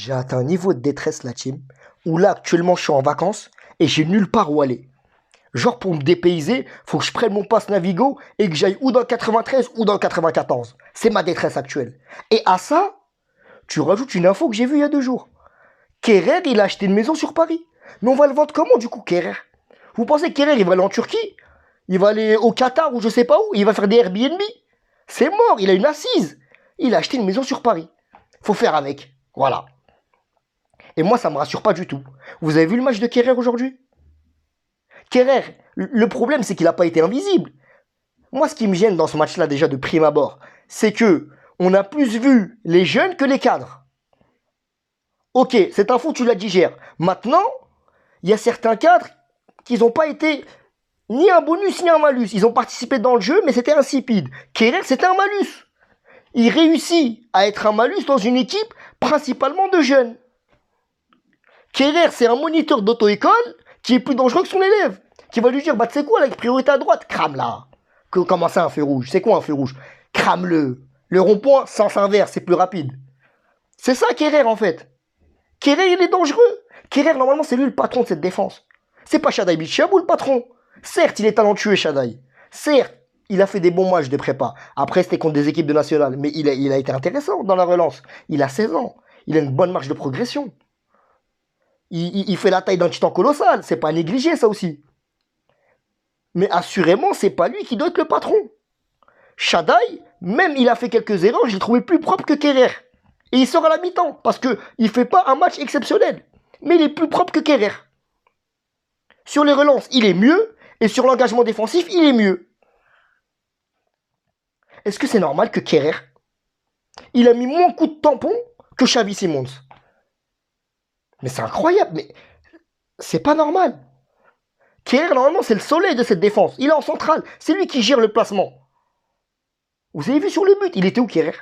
J'ai atteint un niveau de détresse, la team, où là, actuellement, je suis en vacances et j'ai nulle part où aller. Genre, pour me dépayser, faut que je prenne mon pass Navigo et que j'aille ou dans le 93 ou dans le 94. C'est ma détresse actuelle. Et à ça, tu rajoutes une info que j'ai vue il y a 2 jours. Kerrer, il a acheté une maison sur Paris. Mais on va le vendre comment, du coup, Kerrer? Vous pensez que Kerrer, il va aller en Turquie? Il va aller au Qatar ou je sais pas où? Il va faire des Airbnb? C'est mort, il a une assise. Il a acheté une maison sur Paris. Faut faire avec. Voilà. Et moi, ça me rassure pas du tout. Vous avez vu le match de Kerrer aujourd'hui? Kerrer, le problème, c'est qu'il n'a pas été invisible. Moi, ce qui me gêne dans ce match-là, déjà de prime abord, c'est que on a plus vu les jeunes que les cadres. Ok, cette info, tu la digères. Maintenant, il y a certains cadres qui n'ont pas été ni un bonus ni un malus. Ils ont participé dans le jeu, mais c'était insipide. Kerrer, c'était un malus. Il réussit à être un malus dans une équipe principalement de jeunes. Kerrer, c'est un moniteur d'auto-école qui est plus dangereux que son élève. Qui va lui dire, bah tu sais quoi, avec priorité à droite, crame là. Comment ça, un feu rouge? C'est quoi un feu rouge? Crame-le. Le rond-point, sens inverse, c'est plus rapide. C'est ça, Kerrer, en fait. Kerrer, il est dangereux. Kerrer, normalement, c'est lui le patron de cette défense. C'est pas Shadai Bichabou le patron. Certes, il est talentueux, Shadai. Certes, il a fait des bons matchs de prépa. Après, c'était contre des équipes de nationales. Mais il a été intéressant dans la relance. Il a 16 ans. Il a une bonne marge de progression. Il fait la taille d'un titan colossal. C'est pas négligé, ça aussi. Mais assurément, c'est pas lui qui doit être le patron. Shadai, même il a fait quelques erreurs, je l'ai trouvé plus propre que Kerrer. Et il sort à la mi-temps, parce qu'il fait pas un match exceptionnel. Mais il est plus propre que Kerrer. Sur les relances, il est mieux. Et sur l'engagement défensif, il est mieux. Est-ce que c'est normal que Kerrer, il a mis moins coup de tampon que Xavi Simons? Mais c'est incroyable, mais c'est pas normal. Kerrer, normalement, c'est le soleil de cette défense. Il est en centrale. C'est lui qui gère le placement. Vous avez vu sur le but, il était où, Kerrer?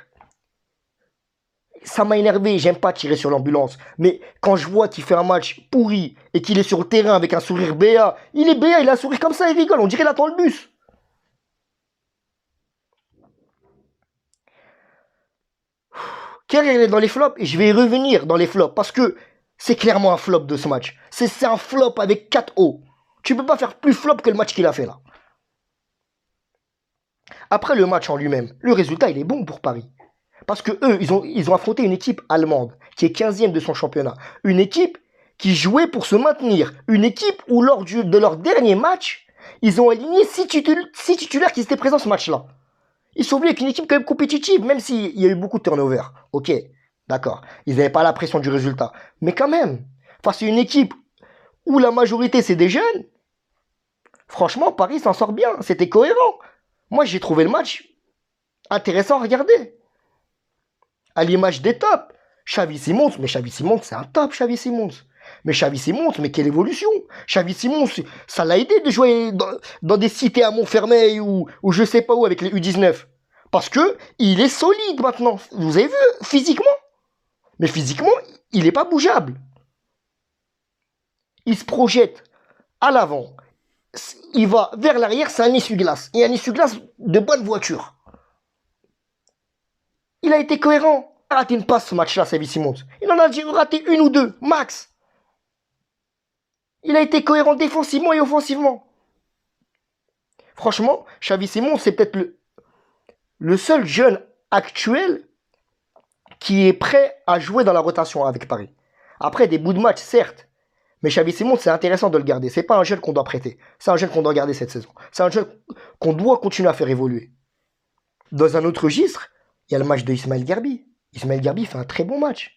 Ça m'a énervé, j'aime pas tirer sur l'ambulance. Mais quand je vois qu'il fait un match pourri et qu'il est sur le terrain avec un sourire béat, il est béat, il a un sourire comme ça, il rigole, on dirait qu'il attend le bus. Kerrer, il est dans les flops et je vais y revenir dans les flops parce que c'est clairement un flop de ce match. C'est un flop avec 4 O. Tu peux pas faire plus flop que le match qu'il a fait là. Après le match en lui-même, le résultat il est bon pour Paris. Parce que eux, ils ont affronté une équipe allemande qui est 15e de son championnat. Une équipe qui jouait pour se maintenir. Une équipe où lors de leur dernier match, ils ont aligné 6 titulaires qui étaient présents ce match-là. Ils sont venus avec une équipe quand même compétitive, même s'il y a eu beaucoup de turnover. Ok, d'accord. Ils n'avaient pas la pression du résultat. Mais quand même, face à une équipe où la majorité c'est des jeunes, franchement, Paris s'en sort bien. C'était cohérent. Moi, j'ai trouvé le match intéressant à regarder. À l'image des tops. Xavi Simons, mais Xavi Simons, c'est un top, Xavi Simons. Mais Xavi Simons, mais quelle évolution. Xavi Simons, ça l'a aidé de jouer dans des cités à Montfermeil ou je sais pas où avec les U19. Parce que il est solide maintenant. Vous avez vu, physiquement. Mais physiquement, il n'est pas bougeable. Il se projette à l'avant. Il va vers l'arrière, c'est un essuie-glace. Et un essuie-glace de bonne voiture. Il a été cohérent. Il a raté une passe ce match-là, Xavi Simons. Il en a raté une ou deux, max. Il a été cohérent défensivement et offensivement. Franchement, Xavi Simons, c'est peut-être le seul jeune actuel qui est prêt à jouer dans la rotation avec Paris. Après, des bouts de match, certes. Mais Xavi Simons, c'est intéressant de le garder. C'est pas un jeune qu'on doit prêter. C'est un jeune qu'on doit garder cette saison. C'est un jeune qu'on doit continuer à faire évoluer. Dans un autre registre, il y a le match de Ismaël Gerbi. Ismaël Gerbi fait un très bon match.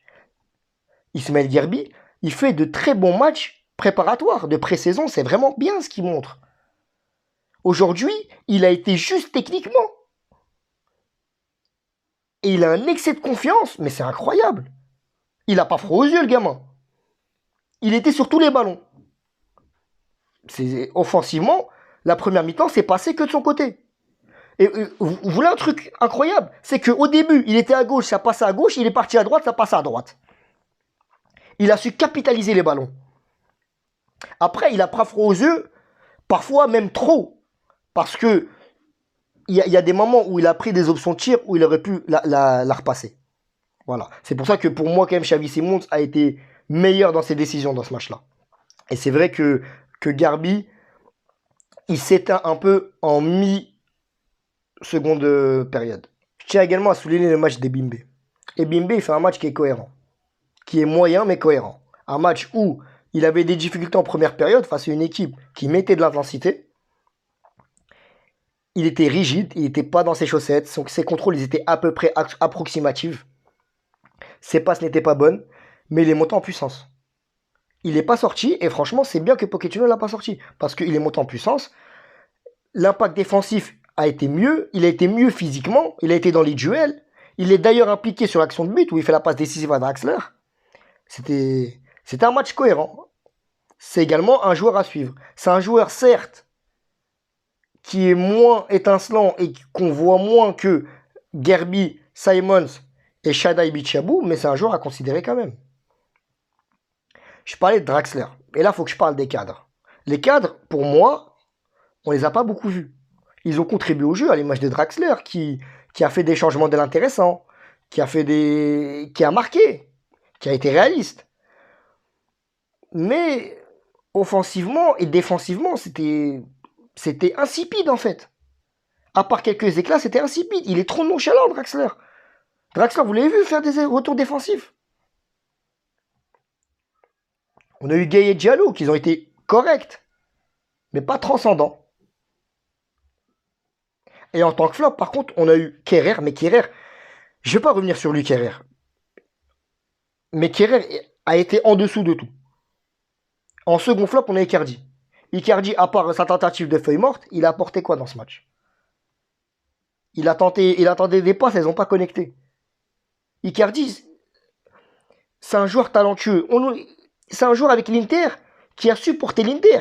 Ismaël Gerbi, il fait de très bons matchs préparatoires, de pré-saison. C'est vraiment bien ce qu'il montre. Aujourd'hui, il a été juste techniquement. Et il a un excès de confiance, mais c'est incroyable. Il a pas froid aux yeux, le gamin. Il était sur tous les ballons. Offensivement, la première mi-temps, c'est passé que de son côté. Et vous voulez un truc incroyable? C'est qu'au début, il était à gauche, ça passait à gauche, il est parti à droite, ça passait à droite. Il a su capitaliser les ballons. Après, il a pas froid aux yeux, parfois même trop. Parce que il y a des moments où il a pris des options de tir où il aurait pu la repasser. Voilà. C'est pour ça que pour moi, quand même, Xavi Simons a été meilleur dans ses décisions dans ce match-là. Et c'est vrai que Garbi, il s'éteint un peu en mi-seconde période. Je tiens également à souligner le match d'Ebimbe. Ebimbe, il fait un match qui est cohérent. Qui est moyen, mais cohérent. Un match où il avait des difficultés en première période face à une équipe qui mettait de l'intensité. Il était rigide, il n'était pas dans ses chaussettes. Ses contrôles, ils étaient à peu près approximatifs. Ses passes n'étaient pas bonnes, mais il est monté en puissance. Il n'est pas sorti, et franchement, c'est bien que Pochettino ne l'a pas sorti, parce qu'il est monté en puissance. L'impact défensif a été mieux, il a été mieux physiquement, il a été dans les duels. Il est d'ailleurs impliqué sur l'action de but, où il fait la passe décisive à Draxler. C'était un match cohérent. C'est également un joueur à suivre. C'est un joueur, certes, qui est moins étincelant et qu'on voit moins que Gerbi, Simons et Shadai Bichabou, mais c'est un joueur à considérer quand même. Je parlais de Draxler. Et là, il faut que je parle des cadres. Les cadres, pour moi, on les a pas beaucoup vus. Ils ont contribué au jeu, à l'image de Draxler, qui a fait des changements de l'intéressant, qui a marqué, qui a été réaliste. Mais offensivement et défensivement, c'était insipide en fait. À part quelques éclats, c'était insipide. Il est trop nonchalant, Draxler. Draxler, vous l'avez vu faire des retours défensifs. On a eu Gay et Diallo, qui ont été corrects, mais pas transcendants. Et en tant que flop, par contre, on a eu Kerrer, mais Kerrer, je ne vais pas revenir sur lui, Kerrer. Mais Kerrer a été en dessous de tout. En second flop, on a Icardi. Icardi, à part sa tentative de feuille morte, il a apporté quoi dans ce match? Il a tenté des passes, elles n'ont pas connecté. Icardi, c'est un joueur talentueux. C'est un joueur avec l'Inter qui a su porter l'Inter.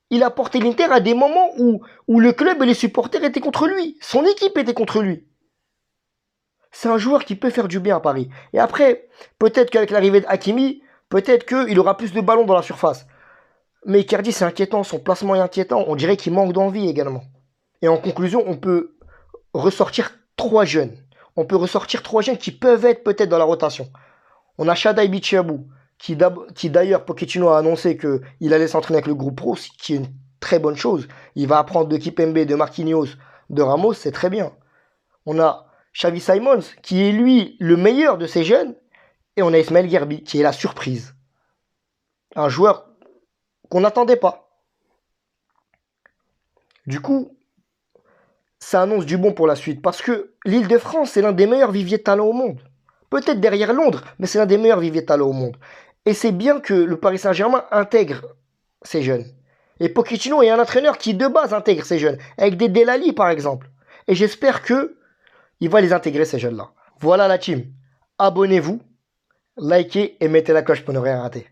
Il a porté l'Inter à des moments où le club et les supporters étaient contre lui. Son équipe était contre lui. C'est un joueur qui peut faire du bien à Paris. Et après, peut-être qu'avec l'arrivée de Hakimi, peut-être qu'il aura plus de ballons dans la surface. Mais Icardi, c'est inquiétant. Son placement est inquiétant. On dirait qu'il manque d'envie également. Et en conclusion, on peut ressortir 3 jeunes. On peut ressortir 3 jeunes qui peuvent être peut-être dans la rotation. On a Shadai Bichabou, qui d'ailleurs, Pochettino a annoncé qu'il allait s'entraîner avec le groupe pro, ce qui est une très bonne chose. Il va apprendre de Kipembe, de Marquinhos, de Ramos, c'est très bien. On a Xavi Simons, qui est lui le meilleur de ces jeunes. Et on a Ismaël Gerbi, qui est la surprise. Un joueur qu'on n'attendait pas. Du coup, ça annonce du bon pour la suite. Parce que l'Île-de-France, c'est l'un des meilleurs viviers de talent au monde. Peut-être derrière Londres, mais c'est l'un des meilleurs viviers de talent au monde. Et c'est bien que le Paris Saint-Germain intègre ces jeunes. Et Pochettino est un entraîneur qui de base intègre ces jeunes. Avec des Delali par exemple. Et j'espère qu'il va les intégrer ces jeunes-là. Voilà la team. Abonnez-vous, likez et mettez la cloche pour ne rien rater.